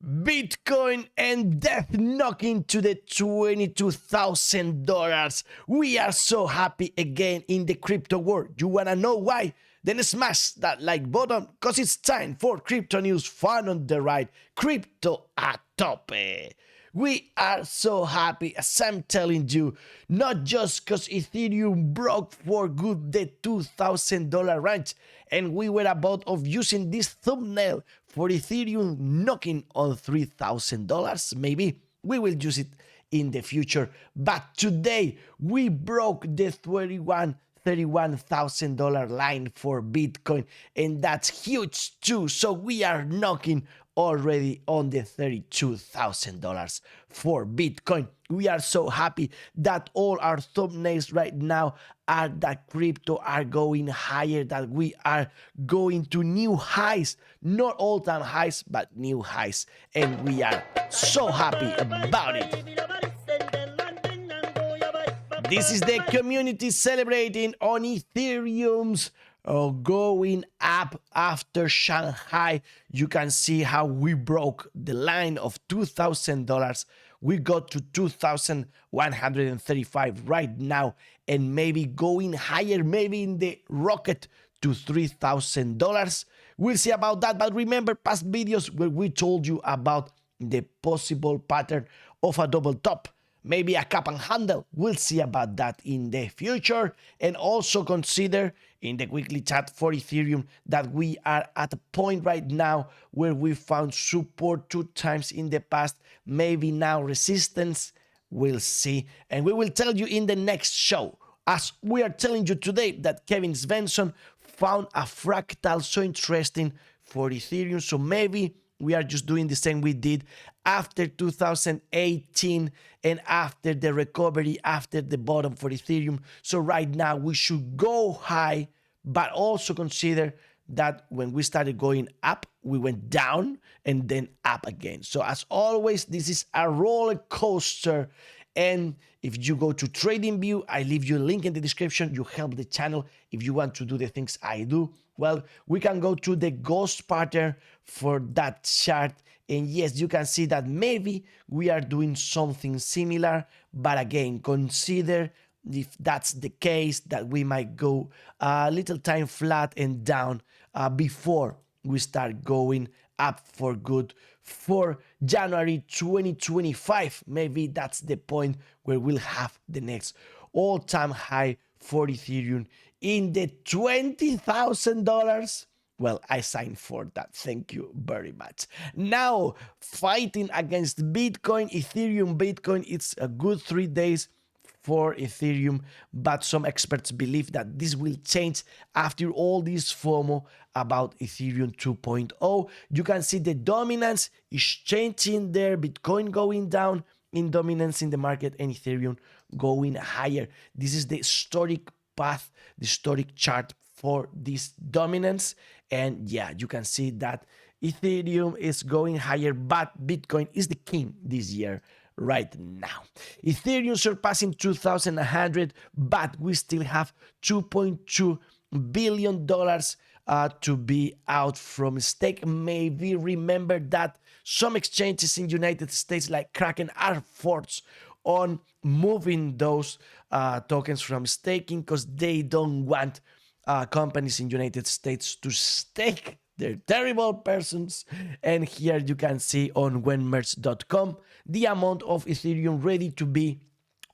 Bitcoin and death knocking to the $22,000. We are so happy again in the crypto world. You wanna know why? Then smash that like button, cause it's time for crypto news fun on the ride. Crypto a tope. We are so happy, as I'm telling you, not just because Ethereum broke for good the $2,000 range, and we were about of using this thumbnail for Ethereum knocking on $3,000. Maybe we will use it in the future, but today we broke the $31,000 line for Bitcoin, and that's huge too. So we are knocking already on the $32,000 for Bitcoin. We are so happy that all our thumbnails right now are that crypto are going higher, that we are going to new highs, not all-time highs, but new highs, and we are so happy about it. This is the community celebrating on Ethereum's going up after Shanghai. You can see how we broke the line of $2,000. We got to 2,135 right now, and maybe going higher, maybe in the rocket to $3,000. We'll see about that, but remember past videos where we told you about the possible pattern of a double top, maybe a cap and handle. We'll see about that in the future. And also consider in the weekly chat for Ethereum that we are at a point right now where we found support 2 times in the past, maybe now resistance. We'll see, and we will tell you in the next show, as we are telling you today that Kevin Svensson found a fractal so interesting for Ethereum. So maybe we are just doing the same we did after 2018 and after the recovery, after the bottom for Ethereum. So right now we should go high, but also consider that when we started going up, we went down and then up again. So as always, this is a roller coaster. And if you go to TradingView, I leave you a link in the description. You help the channel if you want to do the things I do. Well, we can go to the ghost pattern for that chart. And yes, you can see that maybe we are doing something similar. But again, consider if that's the case that we might go a little time flat and down before we start going up for good for January 2025. Maybe that's the point where we'll have the next all-time high for Ethereum in the $20,000. Well, I signed for that. Thank you very much. Now, fighting against Bitcoin, Bitcoin, it's a good 3 days for Ethereum, but some experts believe that this will change after all this FOMO about Ethereum 2.0. You can see the dominance is changing there, Bitcoin going down in dominance in the market and Ethereum going higher. This is the historic path, the historic chart for this dominance. And yeah, you can see that Ethereum is going higher, but Bitcoin is the king this year right now. Ethereum surpassing 2,100, but we still have $2.2 billion to be out from stake. Maybe remember that some exchanges in United States like Kraken are forced on moving those tokens from staking because they don't want companies in United States to stake. They're terrible persons. And here you can see on wenmerge.com the amount of Ethereum ready to be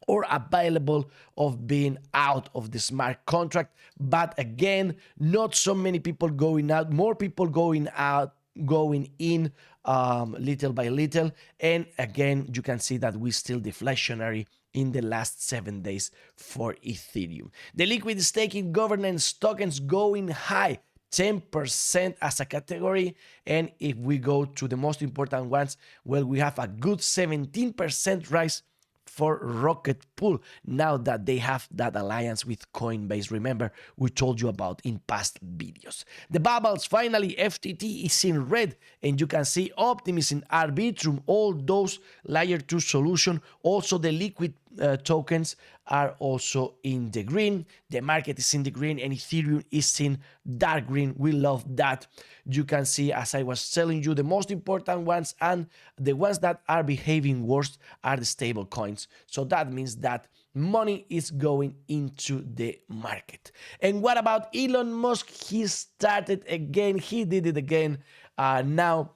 or available of being out of the smart contract. But again, not so many people going out, more people going out, going in little by little. And again, you can see that we're still deflationary in the last 7 days for Ethereum. The liquid staking governance tokens going high, 10% as a category. And if we go to the most important ones, well, we have a good 17% rise for Rocket Pool now that they have that alliance with Coinbase. Remember, we told you about in past videos. The bubbles, finally, FTT is in red, and you can see Optimism, Arbitrum, all those layer 2 solution, also the liquid tokens are also in the green. The market is in the green and Ethereum is in dark green. We love that. You can see, as I was telling you, the most important ones and the ones that are behaving worst are the stable coins. So that means that money is going into the market. And what about Elon Musk? He started again. He did it again. Now,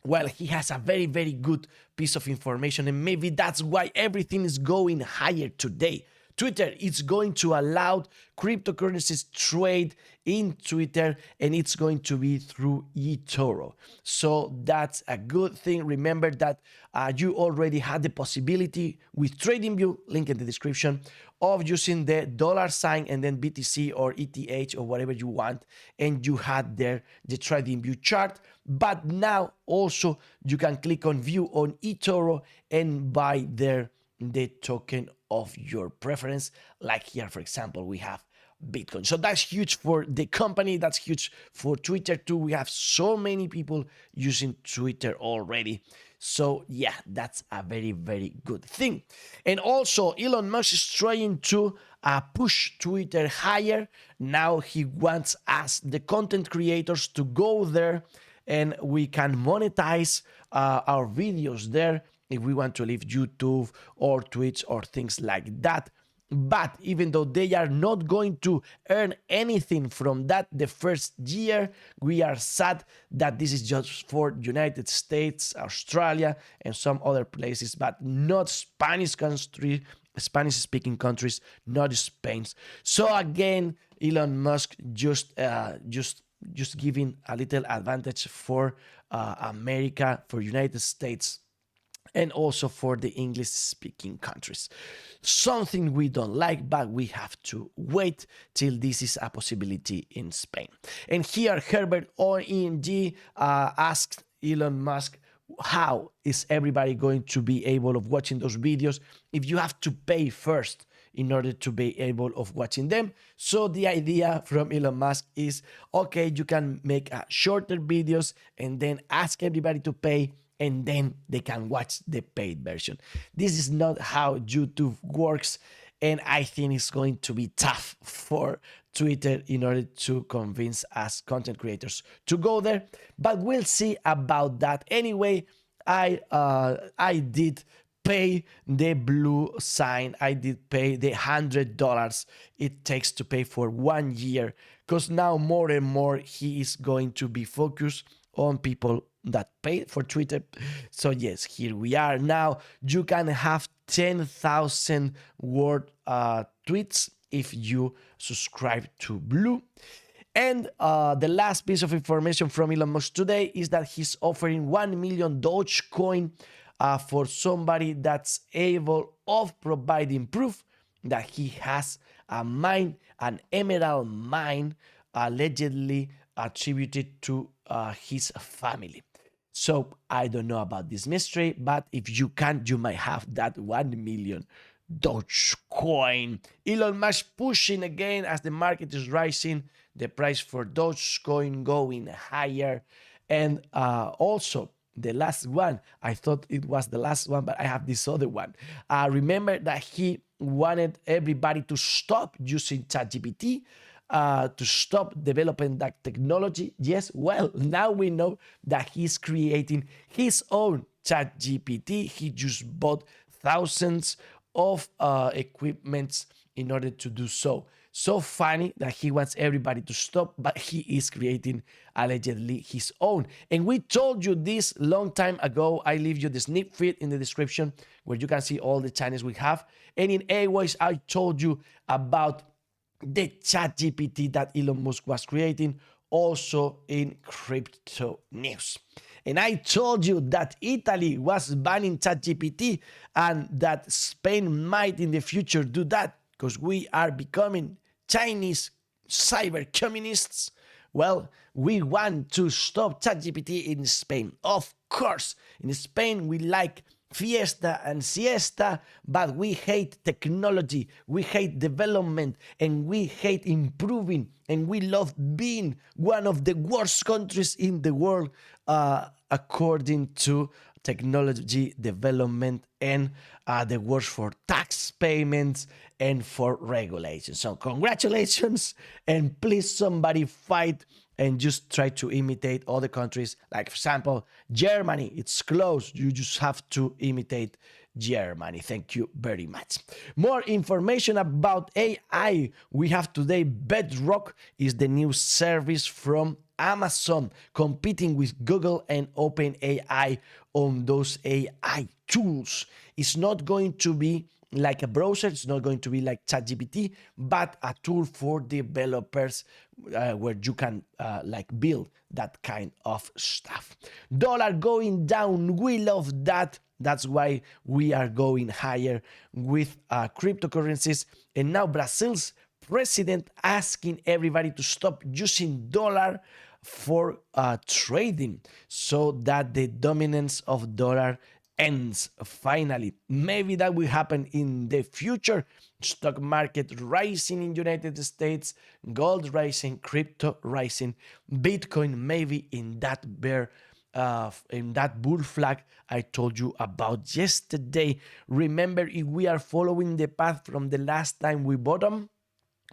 well, he has a very, very good piece of information, and maybe that's why everything is going higher today. Twitter is going to allow cryptocurrencies trade in Twitter, and it's going to be through eToro. So that's a good thing. Remember that you already had the possibility with TradingView, link in the description, of using the $ and then BTC or ETH or whatever you want, and you had there the TradingView chart. But now also you can click on view on eToro and buy there the token of your preference. Like here, for example, we have Bitcoin. So that's huge for the company. That's huge for Twitter too. We have so many people using Twitter already. So yeah, that's a very, very good thing. And also Elon Musk is trying to push Twitter higher. Now he wants us, the content creators, to go there and we can monetize our videos there if we want to leave YouTube or Twitch or things like that. But even though they are not going to earn anything from that the first year, we are sad that this is just for United States, Australia, and some other places, but not Spanish-speaking countries, not Spain. So again, Elon Musk just giving a little advantage for America, for United States, and also for the English-speaking countries. Something we don't like, but we have to wait till this is a possibility in Spain. And here, Herbert ONG asked Elon Musk, how is everybody going to be able of watching those videos if you have to pay first in order to be able of watching them? So the idea from Elon Musk is, okay, you can make shorter videos and then ask everybody to pay, and then they can watch the paid version. This is not how YouTube works, and I think it's going to be tough for Twitter in order to convince us content creators to go there, but we'll see about that. Anyway, I did pay the blue sign. I did pay the $100 it takes to pay for 1 year, because now more and more he is going to be focused on people that pay for Twitter. So yes, here we are. Now you can have 10,000 word tweets if you subscribe to Blue. And the last piece of information from Elon Musk today is that he's offering 1 million Dogecoin for somebody that's able of providing proof that he has a mine, an emerald mine, allegedly attributed to his family. So I don't know about this mystery, but if you can, you might have that 1 million Dogecoin. Elon Musk pushing again as the market is rising, the price for Dogecoin going higher. And also the last one, I thought it was the last one, but I have this other one. Remember that he wanted everybody to stop using ChatGPT, to stop developing that technology. Yes, well, now we know that he's creating his own ChatGPT. He just bought thousands of equipments in order to do so. So funny that he wants everybody to stop, but he is creating allegedly his own. And we told you this long time ago. I leave you the sneak feed in the description where you can see all the channels we have. And in Airways, I told you about the ChatGPT that Elon Musk was creating, also in crypto news. And I told you that Italy was banning ChatGPT and that Spain might in the future do that because we are becoming Chinese cyber communists. Well, we want to stop ChatGPT in Spain. Of course, in Spain we like fiesta and siesta, but we hate technology, we hate development, and we hate improving, and we love being one of the worst countries in the world, according to technology development and the works for tax payments and for regulation. So congratulations, and please somebody fight and just try to imitate other countries. Like for example, Germany, it's close. You just have to imitate Germany. Thank you very much. More information about AI we have today. Bedrock is the new service from Amazon, competing with Google and OpenAI on those AI tools. It's not going to be like a browser, it's not going to be like ChatGPT, but a tool for developers where you can like build that kind of stuff. Dollar going down, we love that. That's why we are going higher with cryptocurrencies. And now Brazil's president asking everybody to stop using dollar for trading so that the dominance of dollar ends finally. Maybe that will happen in the future. Stock market rising in United States, gold rising, crypto rising, Bitcoin maybe in that bull flag I told you about yesterday. Remember, if we are following the path from the last time we bottom,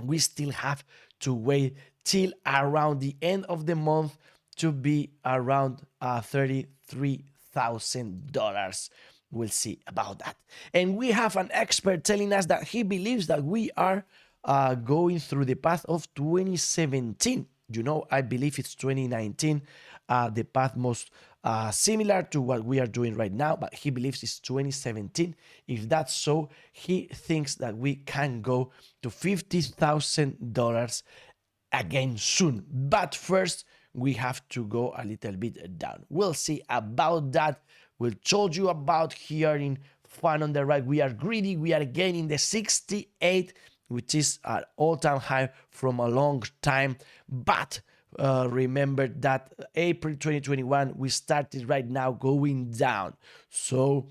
we still have to wait till around the end of the month to be around $33,000. We'll see about that. And we have an expert telling us that he believes that we are going through the path of 2017. You know, I believe it's 2019, the path most similar to what we are doing right now, but he believes it's 2017. If that's so, he thinks that we can go to $50,000 again soon. But first, we have to go a little bit down. We'll see about that. We told you about here in Fun on the Ride. We are greedy. We are gaining the 68, which is an all-time high from a long time. But remember that April 2021, we started right now going down. So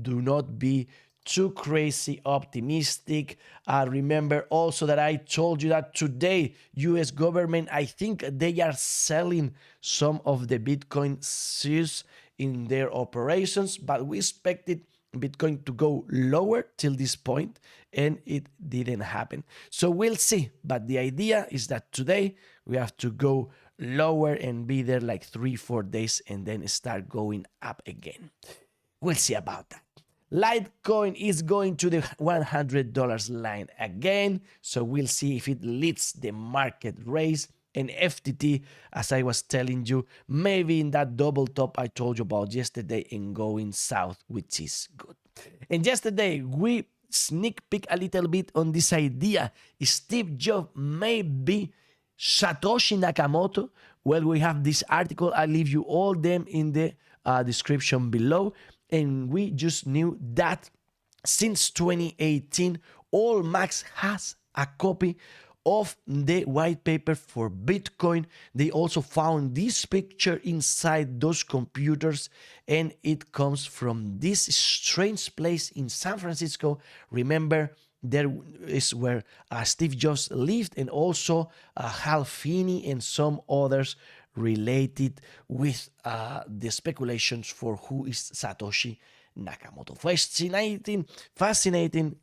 do not be too crazy optimistic. Remember also that I told you that today US government, I think they are selling some of the Bitcoin shares in their operations, but we expected Bitcoin to go lower till this point, and it didn't happen. So we'll see. But the idea is that today we have to go lower and be there like 3-4 days and then start going up again. We'll see about that. Litecoin is going to the $100 line again, so we'll see if it leads the market race. And FTT, as I was telling you, maybe in that double top I told you about yesterday and going south, which is good. And yesterday we sneak peek a little bit on this idea. Steve Jobs may be Satoshi Nakamoto. Well, we have this article. I'll leave you all them in the description below. And we just knew that since 2018, AllMax has a copy of the white paper for Bitcoin. They also found this picture inside those computers, and it comes from this strange place in San Francisco. Remember, there is where Steve Jobs lived, and also Hal Finney and some others related with the speculations for who is Satoshi Nakamoto. Fascinating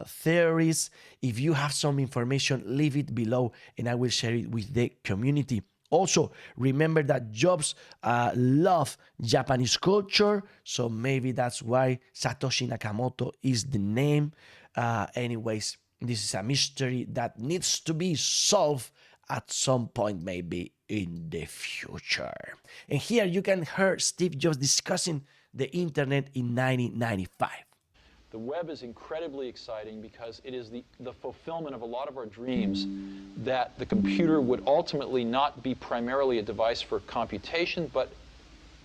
theories. If you have some information, leave it below and I will share it with the community. Also, remember that Jobs love Japanese culture, so maybe that's why Satoshi Nakamoto is the name. Anyways, this is a mystery that needs to be solved at some point, maybe in the future. And here you can hear Steve Jobs discussing the internet in 1995. The web is incredibly exciting because it is the fulfillment of a lot of our dreams that the computer would ultimately not be primarily a device for computation, but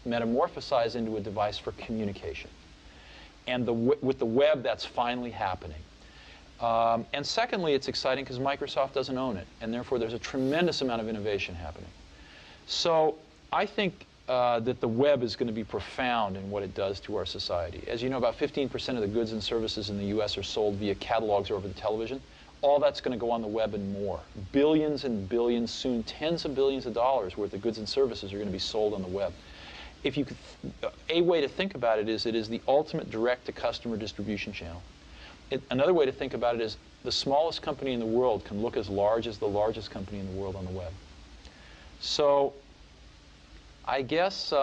metamorphosize into a device for communication. And with the web, that's finally happening. And secondly, it's exciting because Microsoft doesn't own it, and therefore there's a tremendous amount of innovation happening. So I think that the web is going to be profound in what it does to our society. As you know, about 15% of the goods and services in the US are sold via catalogs or over the television. All that's going to go on the web and more. Billions and billions, soon tens of billions of dollars worth of goods and services are going to be sold on the web. if you could, a way to think about it is the ultimate direct-to-customer distribution channel. Another way to think about it is the smallest company in the world can look as large as the largest company in the world on the web. So I guess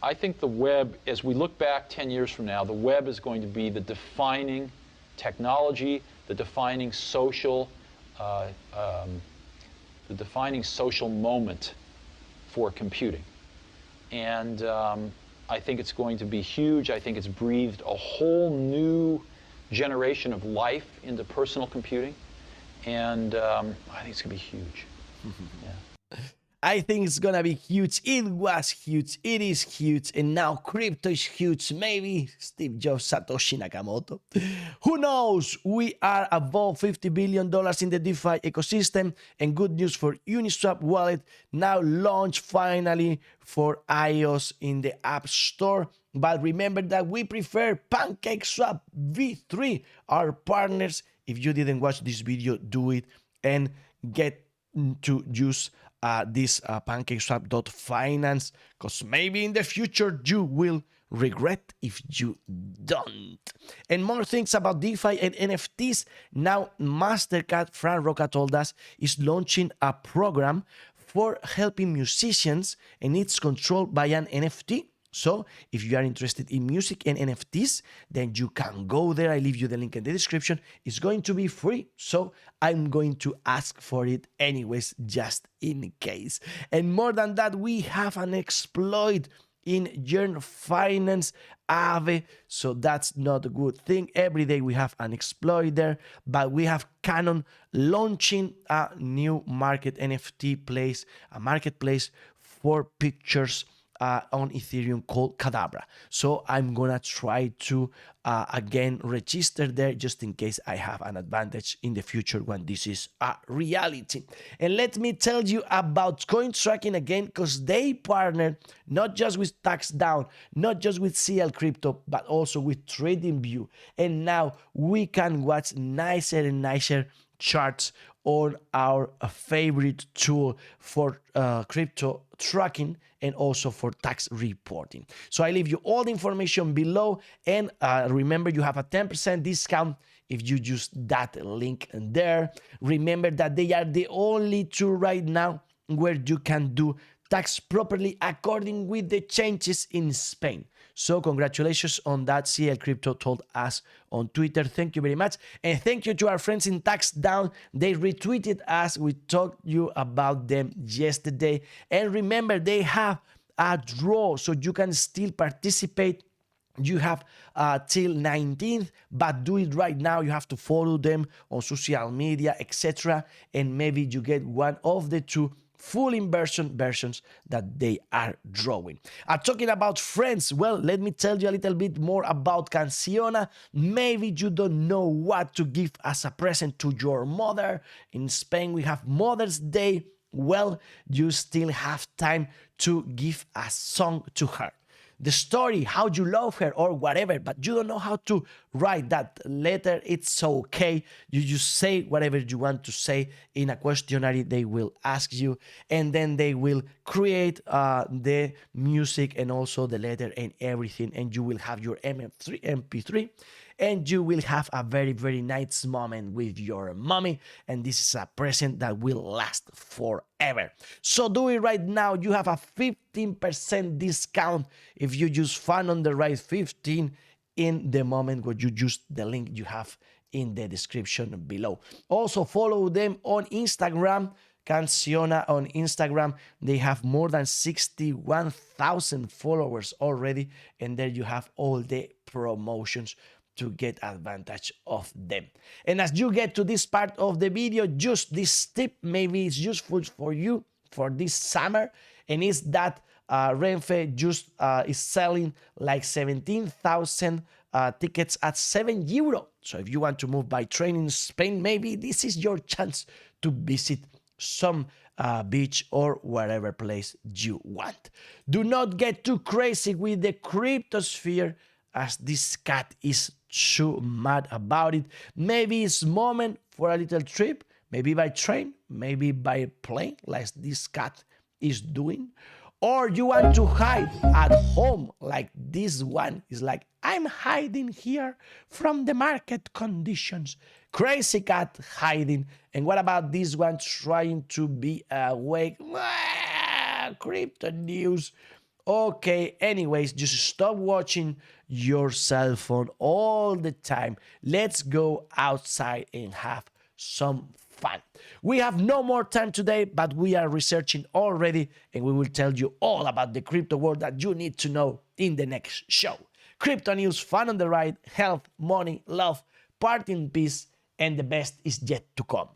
I think the web, as we look back 10 years from now, the web is going to be the defining technology, the defining social moment for computing. And I think it's going to be huge. I think it's breathed a whole new generation of life into personal computing. And I think it's going to be huge. Yeah. I think it's gonna be huge. It was huge. It is huge. And now crypto is huge. Maybe Steve Jobs, Satoshi Nakamoto. Who knows? We are above $50 billion in the DeFi ecosystem. And good news for Uniswap wallet. Now launch finally for iOS in the App Store. But remember that we prefer PancakeSwap V3, our partners. If you didn't watch this video, do it and get to use this PancakeSwap.finance, because maybe in the future you will regret if you don't. And more things about DeFi and NFTs. Now MasterCard, Fran Roca told us, is launching a program for helping musicians, and it's controlled by an NFT. So if you are interested in music and NFTs, then you can go there. I leave you the link in the description. It's going to be free, so I'm going to ask for it anyways, just in case. And more than that, we have an exploit in Yearn Finance Aave, so that's not a good thing. Every day we have an exploit there, but we have Canon launching a new market NFT place, a marketplace for pictures on Ethereum called Cadabra. So I'm gonna try to again register there just in case I have an advantage in the future when this is a reality. And let me tell you about coin tracking again, because they partner not just with TaxDown, not just with CL Crypto, but also with TradingView. And now we can watch nicer and nicer charts on our favorite tool for crypto tracking and also for tax reporting. So I leave you all the information below, and remember, you have a 10% discount if you use that link there. Remember that they are the only two right now where you can do tax properly according with the changes in Spain. So congratulations on that. CL Crypto told us on Twitter. Thank you very much. And thank you to our friends in TaxDown. They retweeted us. We talked you about them yesterday. And remember, they have a draw, so you can still participate. You have till 19th, but do it right now. You have to follow them on social media, etc. And maybe you get one of the two full inversion versions that they are drawing. Talking about friends, well, let me tell you a little bit more about Canciona. Maybe you don't know what to give as a present to your mother. In Spain, we have Mother's Day. Well, you still have time to give a song to her. The story, how you love her or whatever, but you don't know how to write that letter, it's okay. You just say whatever you want to say in a questionnaire they will ask you, and then they will create the music and also the letter and everything, and you will have your MP3, and you will have a very, very nice moment with your mommy, and this is a present that will last forever. So do it right now. You have a 15% discount if you use FunOntheRide 15 in the moment where you use the link you have in the description below. Also follow them on Instagram, Canciona on Instagram. They have more than 61,000 followers already, and there you have all the promotions to get advantage of them. And as you get to this part of the video, just this tip, maybe it's useful for you for this summer, and it's that Renfe just is selling like 17,000 tickets at €7. So if you want to move by train in Spain, maybe this is your chance to visit some beach or whatever place you want. Do not get too crazy with the cryptosphere, as this cat is too mad about it. Maybe it's moment for a little trip, maybe by train, maybe by plane, like this cat is doing, Or you want to hide at home, like this one is like, I'm hiding here from the market conditions. Crazy cat hiding. And what about this one trying to be awake? Crypto news. Okay, anyways, just stop watching your cell phone all the time. Let's go outside and have some fun. We have no more time today, but we are researching already, and we will tell you all about the crypto world that you need to know in the next show. Crypto news, fun on the ride, health, money, love, party in peace, and the best is yet to come.